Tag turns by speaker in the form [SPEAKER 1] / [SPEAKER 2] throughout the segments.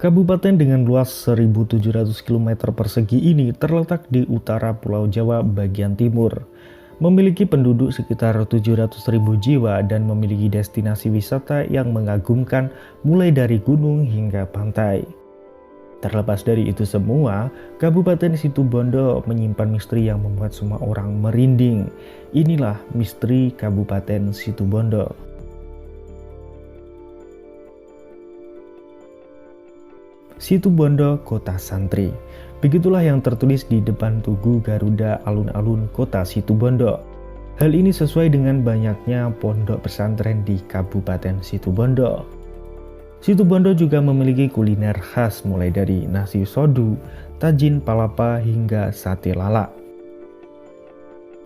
[SPEAKER 1] Kabupaten dengan luas 1.700 km persegi ini terletak di utara Pulau Jawa bagian timur. Memiliki penduduk sekitar 700.000 jiwa dan memiliki destinasi wisata yang mengagumkan mulai dari gunung hingga pantai. Terlepas dari itu semua, Kabupaten Situbondo menyimpan misteri yang membuat semua orang merinding. Inilah misteri Kabupaten Situbondo. Situbondo Kota Santri. Begitulah yang tertulis di depan Tugu Garuda alun-alun Kota Situbondo. Hal ini sesuai dengan banyaknya pondok pesantren di Kabupaten Situbondo. Situbondo juga memiliki kuliner khas mulai dari nasi sodu, tajin palapa hingga sate lala.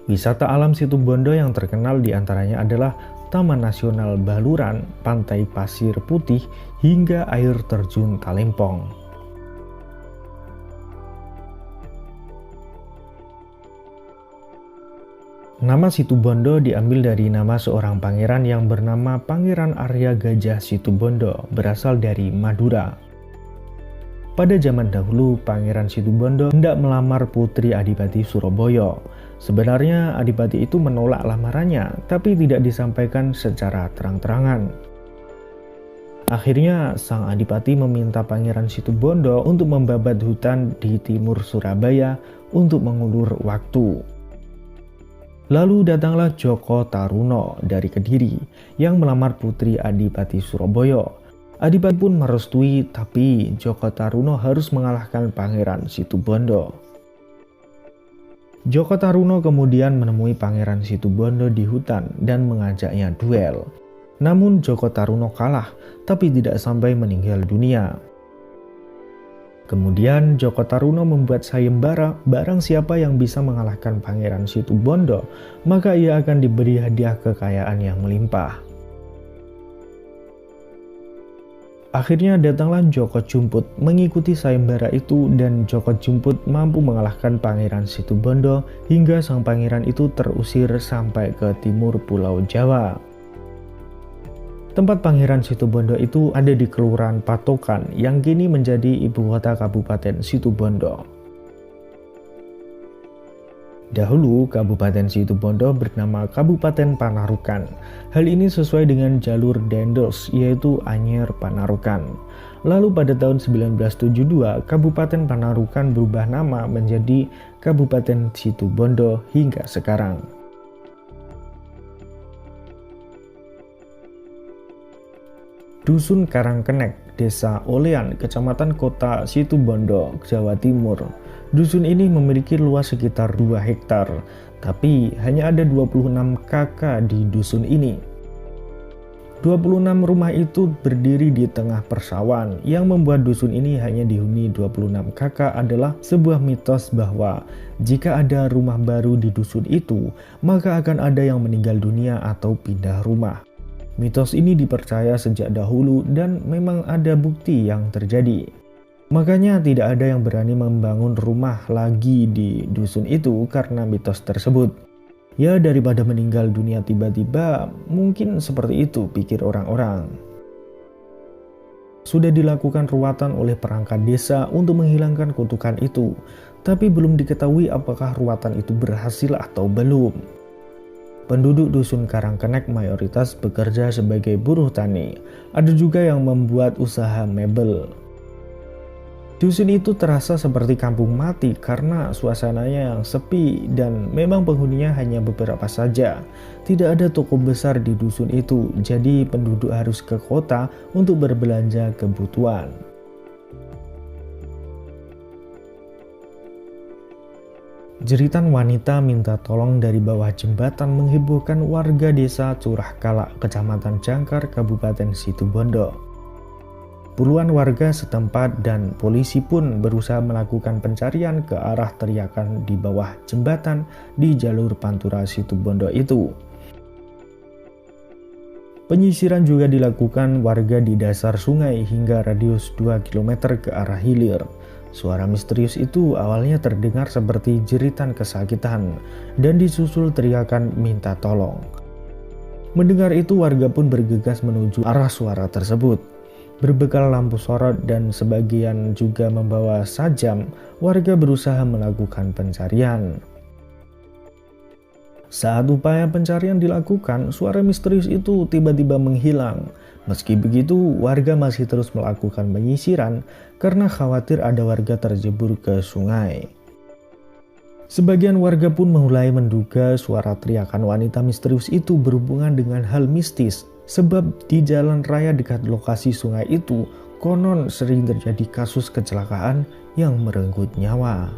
[SPEAKER 1] Wisata alam Situbondo yang terkenal diantaranya adalah Taman Nasional Baluran, Pantai Pasir Putih, hingga air terjun Talempong. Nama Situbondo diambil dari nama seorang pangeran yang bernama Pangeran Arya Gajah Situbondo, berasal dari Madura. Pada zaman dahulu, Pangeran Situbondo hendak melamar Putri Adipati Surabaya. Sebenarnya Adipati itu menolak lamarannya, tapi tidak disampaikan secara terang-terangan. Akhirnya, sang Adipati meminta Pangeran Situbondo untuk membabat hutan di timur Surabaya untuk mengulur waktu. Lalu datanglah Joko Taruno dari Kediri yang melamar Putri Adipati Surabaya. Adipati pun merestui, tapi Joko Taruno harus mengalahkan Pangeran Situbondo. Joko Taruno kemudian menemui Pangeran Situbondo di hutan dan mengajaknya duel. Namun Joko Taruno kalah, tapi tidak sampai meninggal dunia. Kemudian Joko Taruno membuat sayembara, barang siapa yang bisa mengalahkan Pangeran Situbondo, maka ia akan diberi hadiah kekayaan yang melimpah. Akhirnya datanglah Joko Jumput mengikuti sayembara itu dan Joko Jumput mampu mengalahkan Pangeran Situbondo hingga sang pangeran itu terusir sampai ke timur Pulau Jawa. Tempat Pangeran Situbondo itu ada di Kelurahan Patokan yang kini menjadi ibu kota Kabupaten Situbondo. Dahulu Kabupaten Situbondo bernama Kabupaten Panarukan. Hal ini sesuai dengan jalur Dendos, yaitu Anyer Panarukan. Lalu pada tahun 1972 Kabupaten Panarukan berubah nama menjadi Kabupaten Situbondo hingga sekarang. Dusun Karangkenek, Desa Olean, Kecamatan Kota Situbondo, Jawa Timur. Dusun ini memiliki luas sekitar 2 hektar, tapi hanya ada 26 kakak di dusun ini. 26 rumah itu berdiri di tengah persawahan. Yang membuat dusun ini hanya dihuni 26 kakak adalah sebuah mitos bahwa jika ada rumah baru di dusun itu, maka akan ada yang meninggal dunia atau pindah rumah. Mitos ini dipercaya sejak dahulu dan memang ada bukti yang terjadi. Makanya tidak ada yang berani membangun rumah lagi di dusun itu karena mitos tersebut. Ya daripada meninggal dunia tiba-tiba, mungkin seperti itu pikir orang-orang. Sudah dilakukan ruatan oleh perangkat desa untuk menghilangkan kutukan itu, tapi belum diketahui apakah ruatan itu berhasil atau belum. Penduduk dusun Karangkenek mayoritas bekerja sebagai buruh tani. Ada juga yang membuat usaha mebel. Dusun itu terasa seperti kampung mati karena suasananya yang sepi dan memang penghuninya hanya beberapa saja. Tidak ada toko besar di dusun itu, jadi penduduk harus ke kota untuk berbelanja kebutuhan. Jeritan wanita minta tolong dari bawah jembatan menghebohkan warga desa Curah Kalak, Kecamatan Jangkar, Kabupaten Situbondo. Puluhan warga setempat dan polisi pun berusaha melakukan pencarian ke arah teriakan di bawah jembatan di jalur Pantura Situbondo itu. Penyisiran juga dilakukan warga di dasar sungai hingga radius 2 km ke arah hilir. Suara misterius itu awalnya terdengar seperti jeritan kesakitan dan disusul teriakan minta tolong. Mendengar itu warga pun bergegas menuju arah suara tersebut. Berbekal lampu sorot dan sebagian juga membawa sajam, warga berusaha melakukan pencarian. Saat upaya pencarian dilakukan, suara misterius itu tiba-tiba menghilang. Meski begitu, warga masih terus melakukan penyisiran karena khawatir ada warga terjebur ke sungai. Sebagian warga pun mulai menduga suara teriakan wanita misterius itu berhubungan dengan hal mistis, sebab di jalan raya dekat lokasi sungai itu konon sering terjadi kasus kecelakaan yang merenggut nyawa.